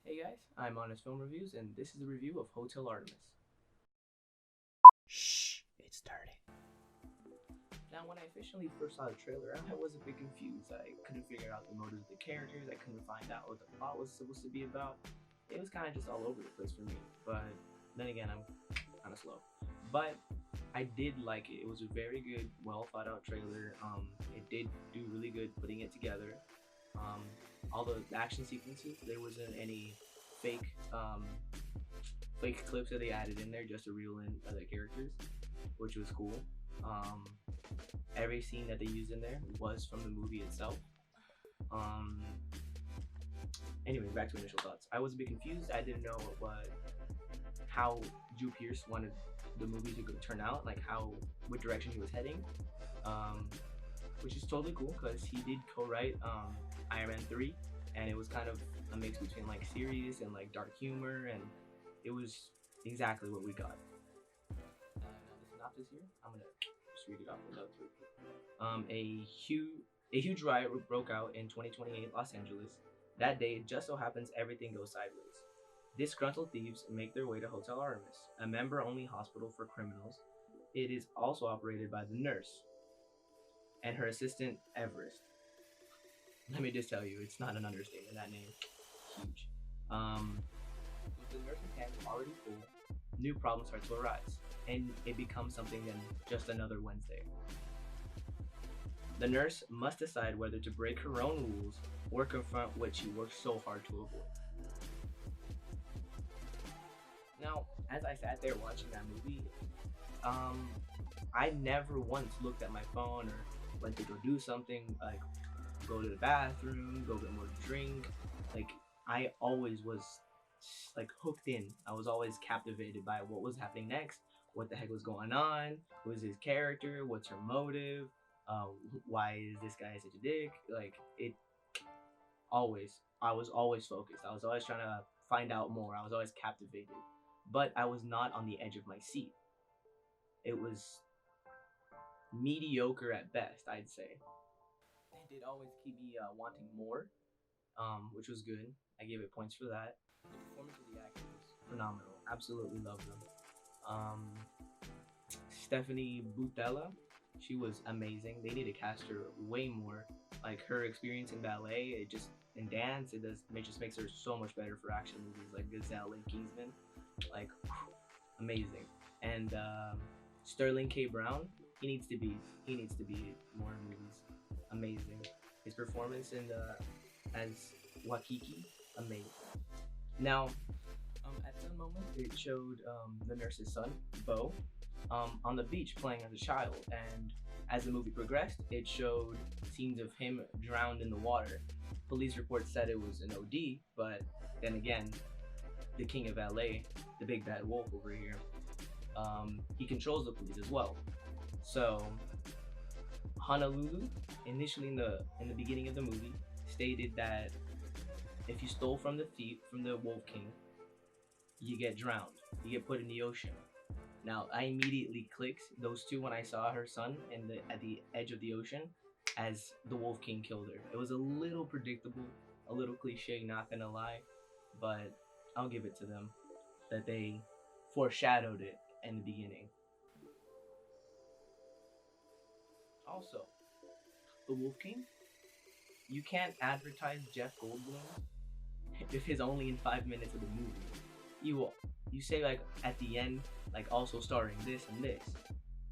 Hey guys, I'm Honest Film Reviews, and this is a review of Hotel Artemis. Shh, it's starting. Now, when I officially first saw the trailer, I was a bit confused. I couldn't figure out the motives of the characters, I couldn't find out what the plot was supposed to be about. It was kind of just all over the place for me, but then again, I'm kind of slow. But I did like it. It was a very good, well thought out trailer. It did do really good putting it together. Um, all the action sequences, there wasn't any fake fake clips that they added in there just to reel in other characters, which was cool. Um, every scene that they used in there was from the movie itself. Um, anyway, back to initial thoughts. I was a bit confused. I didn't know how Drew Pierce wanted the movie to turn out, like what direction he was heading. Um, which is totally cool because he did co-write Iron Man 3, and it was kind of a mix between like serious and like dark humor, and it was exactly what we got. Now the synopsis here, I'm gonna just read it off the notes. A huge riot broke out in 2028 Los Angeles. That day, it just so happens everything goes sideways. Disgruntled thieves make their way to Hotel Artemis, a member-only hospital for criminals. It is also operated by the nurse and her assistant Everest. Let me just tell you, it's not an understatement. That name, huge. With the nursing camp already full, new problems start to arise, and it becomes something than just another Wednesday. The nurse must decide whether to break her own rules or confront what she worked so hard to avoid. Now, as I sat there watching that movie, I never once looked at my phone or went to go do something like go to the bathroom, go get more drink. Like I always was like hooked in. I was always captivated by what was happening next, what the heck was going on, who is his character, what's her motive, uh, why is this guy such a dick? Like it always, I was always focused. I was always trying to find out more. I was always captivated, but I was not on the edge of my seat. It was mediocre at best, I'd say. It did always keep me wanting more, which was good. I gave it points for that. The performance of the actors, phenomenal. Absolutely love them. Um, Stephanie Butella, she was amazing. They need to cast her way more. Like her experience in ballet, it just in dance, it just makes her so much better for action movies like Gazelle and Kingsman. Like amazing. And Sterling K. Brown, he needs to be more in movies. Amazing. His performance in as Wakiki, amazing. Now, at some moment, it showed the nurse's son, Bo, on the beach playing as a child, and as the movie progressed, it showed scenes of him drowned in the water. Police reports said it was an OD, but then again, the king of LA, the big bad wolf over here, he controls the police as well. So Honolulu, initially in the beginning of the movie, stated that if you stole from the Wolf King, you get drowned. You get put in the ocean. Now I immediately clicked those two when I saw her son at the edge of the ocean as the Wolf King killed her. It was a little predictable, a little cliche, not gonna lie, but I'll give it to them that they foreshadowed it in the beginning. Also, the Wolf King, you can't advertise Jeff Goldblum if he's only in 5 minutes of the movie. You say like at the end, like also starring this and this,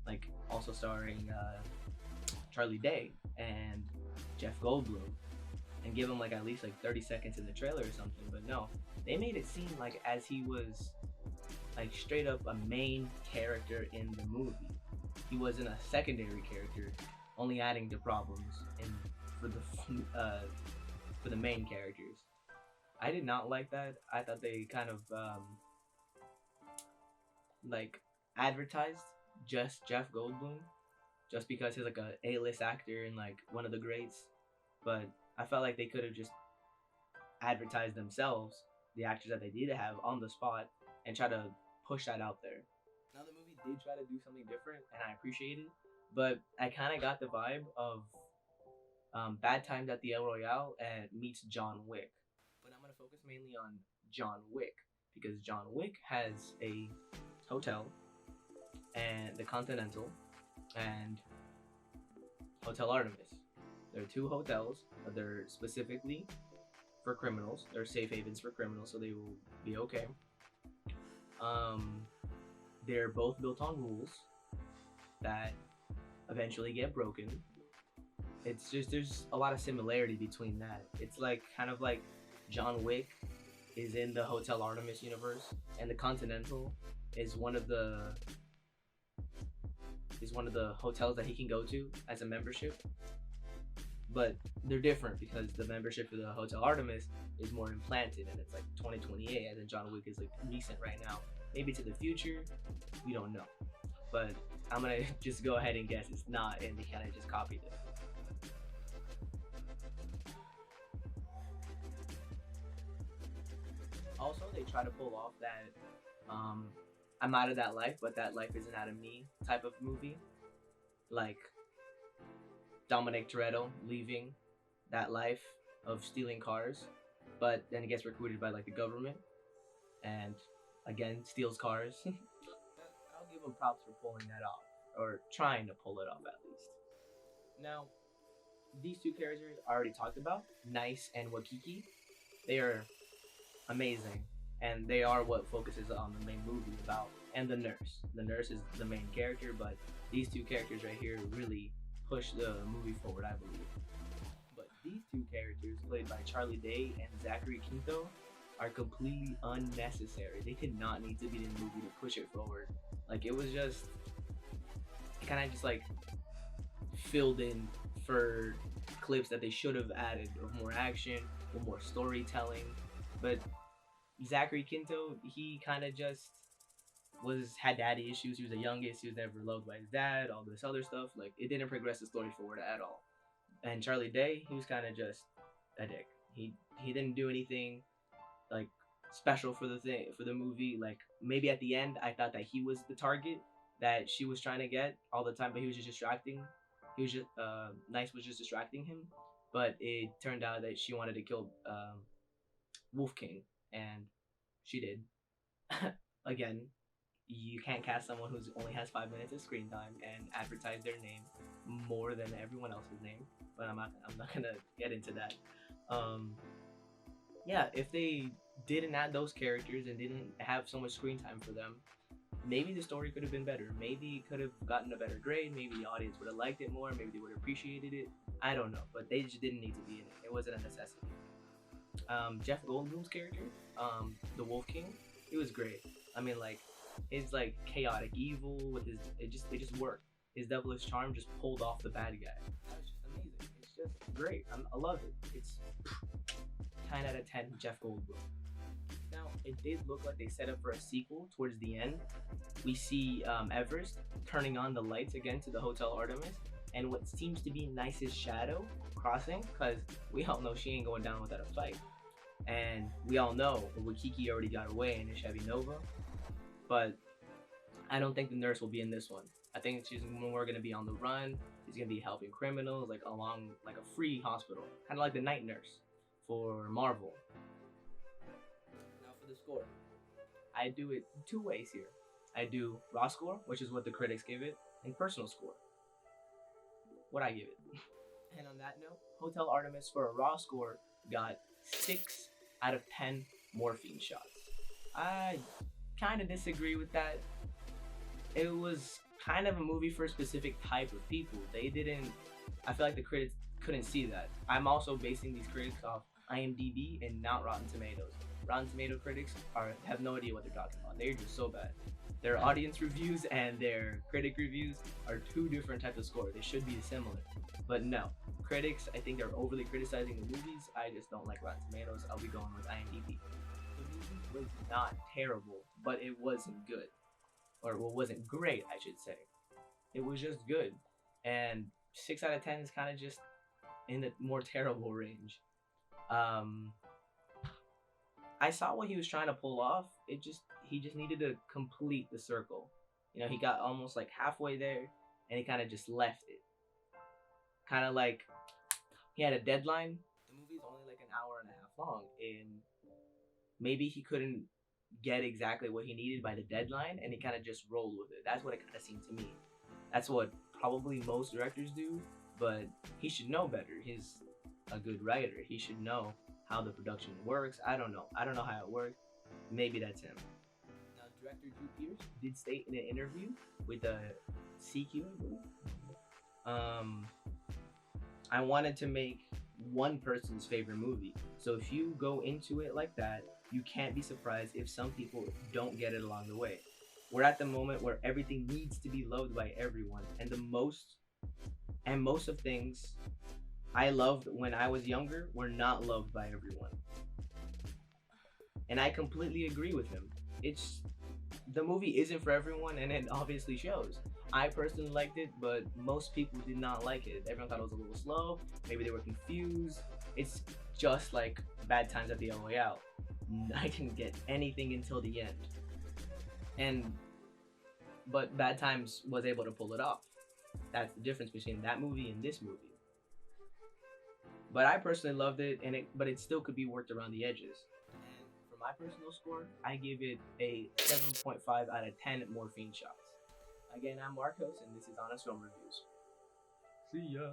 like also starring Charlie Day and Jeff Goldblum, and give him like at least like 30 seconds in the trailer or something. But no, they made it seem like as he was like straight up a main character in the movie. He wasn't a secondary character, only adding to problems and for the for the main characters. I did not like that. I thought they kind of like advertised just Jeff Goldblum just because he's like a A-list actor and like one of the greats. But I felt like they could have just advertised themselves, the actors that they did have on the spot, and try to push that out there. Now the movie did try to do something different, and I appreciate it. But I kind of got the vibe of Bad Times at the El Royale and meets John Wick. But I'm gonna focus mainly on John Wick because John Wick has a hotel and the Continental and Hotel Artemis. There are two hotels. They're specifically for criminals. They're safe havens for criminals, so they will be okay. Um, they're both built on rules that eventually get broken. It's just there's a lot of similarity between that. It's like kind of like John Wick is in the Hotel Artemis universe, and the Continental is one of the hotels that he can go to as a membership. But they're different because the membership for the Hotel Artemis is more implanted, and it's like 2028, and then John Wick is like recent right now. Maybe to the future, we don't know. But I'm gonna just go ahead and guess it's not, and they kind of just copied it. Also, they try to pull off that I'm out of that life, but that life isn't out of me type of movie. Like Dominic Toretto leaving that life of stealing cars, but then he gets recruited by like the government and again steals cars. I'll give him props for pulling that off, or trying to pull it off at least. Now, these two characters I already talked about, Nice and Wakiki. They are amazing, and they are what focuses on the main movie about. And the nurse. The nurse is the main character, but these two characters right here really push the movie forward, I believe. But these two characters, played by Charlie Day and Zachary Quinto, are completely unnecessary. They did not need to be in the movie to push it forward. Like it was just, it kind of just like filled in for clips that they should have added of more action or more storytelling. But Zachary Quinto, he kind of just had daddy issues. He was the youngest. He was never loved by his dad. All this other stuff. Like it didn't progress the story forward at all. And Charlie Day, he was kind of just a dick. He didn't do anything like special for the movie. Like maybe at the end, I thought that he was the target that she was trying to get all the time, but he was just distracting. He was just Nice was just distracting him. But it turned out that she wanted to kill Wolf King, and she did. Again, you can't cast someone who only has 5 minutes of screen time and advertise their name more than everyone else's name. But I'm not gonna get into that. Yeah, if they didn't add those characters and didn't have so much screen time for them, maybe the story could have been better. Maybe it could have gotten a better grade. Maybe the audience would have liked it more. Maybe they would have appreciated it. I don't know, but they just didn't need to be in it. It wasn't a necessity. Jeff Goldblum's character, the Wolf King, it was great. I mean, like his like chaotic evil with his it just worked. His devilish charm just pulled off the bad guy. That was just amazing. It's just great. I love it. It's 10 out of 10 Jeff Goldblum. Now, it did look like they set up for a sequel towards the end. We see Everest turning on the lights again to the Hotel Artemis, and what seems to be Nice's shadow crossing, because we all know she ain't going down without a fight. And we all know Wakiki already got away in a Chevy Nova, but I don't think the nurse will be in this one. I think she's more going to be on the run. She's going to be helping criminals, like along like a free hospital, kind of like the night nurse for Marvel. Now for the score, I do it two ways here. I do raw score, which is what the critics give it, and personal score, what I give it. And on that note, Hotel Artemis for a raw score got 6 out of 10 morphine shots. I kind of disagree with that. It was kind of a movie for a specific type of people. They didn't, I feel like the critics couldn't see that. I'm also basing these critics off IMDb and not Rotten Tomatoes. Rotten Tomato critics have no idea what they're talking about. They're just so bad. Their audience reviews and their critic reviews are two different types of score. They should be similar, but no. Critics, I think, are overly criticizing the movies. I just don't like Rotten Tomatoes. I'll be going with IMDb. The movie was not terrible, but it wasn't good. Or well, wasn't great, I should say. It was just good. And 6 out of 10 is kind of just in the more terrible range. I saw what he was trying to pull off. He just needed to complete the circle. You know, he got almost like halfway there, and he kind of just left it. Kind of like he had a deadline. The movie's only like an hour and a half long, and maybe he couldn't get exactly what he needed by the deadline, and he kind of just rolled with it. That's what it kind of seemed to me. That's what probably most directors do, but he should know better. He's a good writer. He should know how the production works. I don't know. I don't know how it works. Maybe that's him. Now, director Drew Pierce did state in an interview with CQ, I believe, I wanted to make one person's favorite movie. So if you go into it like that, you can't be surprised if some people don't get it along the way. We're at the moment where everything needs to be loved by everyone, and most of things I loved when I was younger were not loved by everyone. And I completely agree with him. It's the movie isn't for everyone, and it obviously shows. I personally liked it, but most people did not like it. Everyone thought it was a little slow. Maybe they were confused. It's just like Bad Times at the El Royale. I didn't get anything until the end, but Bad Times was able to pull it off. That's the difference between that movie and this movie. But I personally loved it, but it still could be worked around the edges. And for my personal score, I give it a 7.5 out of 10 morphine shots. Again, I'm Marcos, and this is Honest Film Reviews. See ya.